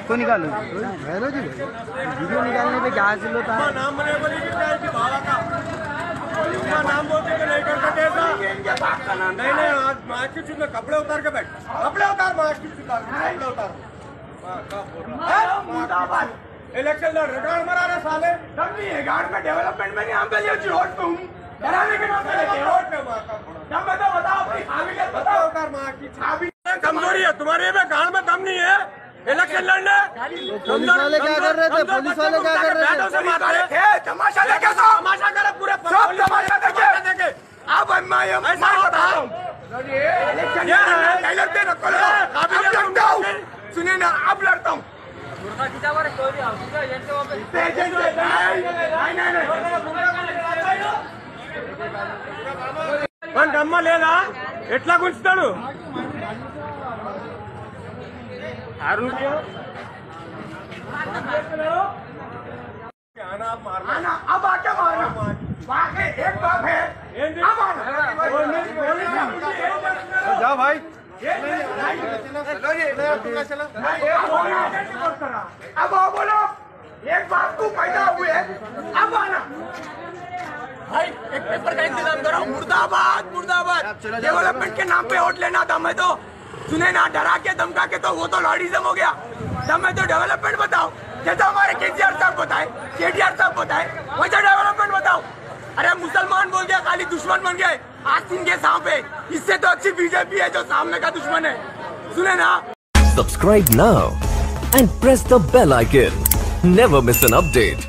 सबको निकालो भैरो जी वीडियो निकालने पे क्या हासिल होता है? नाम बने बोली कि भावा का नाम बोलते कि नहीं कर सकते ऐसा नहीं नहीं आज मार्केट में कपड़े उतार के बैठ कपड़े उतार मार्केट कपड़े उतार इलेक्शन लड़ रिकॉर्ड मरा रहे साले तब नहीं है गार्ड में डेवलपमेंट में नहीं हम पे रोड पे हूँ डराने के नाम पे रोड पे क्या बताओ अपनी काबिलियत बताओ उतार मार्केट कमजोरी है तुम्हारे में गांड में दम नहीं है इलेक्शन लड़ने पुलिस वाले क्या कर रहे थे? पुलिस वाले क्या कर रहे थे? तमाशा देखे तमाशा करे पूरे सब तमाशा देखे अब ऐसा होता सुनिए ना अब लड़ता हूँ पण రమ్మ లేదా ఎట్లా గుంచుతాడు अब आके मारना बाकी एक बात है जाओ भाई अब बोलो एक बात को पैदा हुए अब आना भाई एक पेपर का इंतजाम करो मुर्दाबाद मुर्दाबाद डेवलपमेंट के नाम पे वोट लेना दम है तो सुने ना डरा के धमका के तो वो तो लॉर्डिज्म हो गया दम है तो डेवलपमेंट बताओ जैसा हमारे केसीआर साहब बताए केटीआर साहब बताए वैसा डेवलपमेंट बताओ अरे मुसलमान बोल गया खाली दुश्मन बन गए आस्तीन के सांप है इससे तो अच्छी बीजेपी है जो सामने का दुश्मन है सुने ना Subscribe now and press the bell icon. Never miss an update.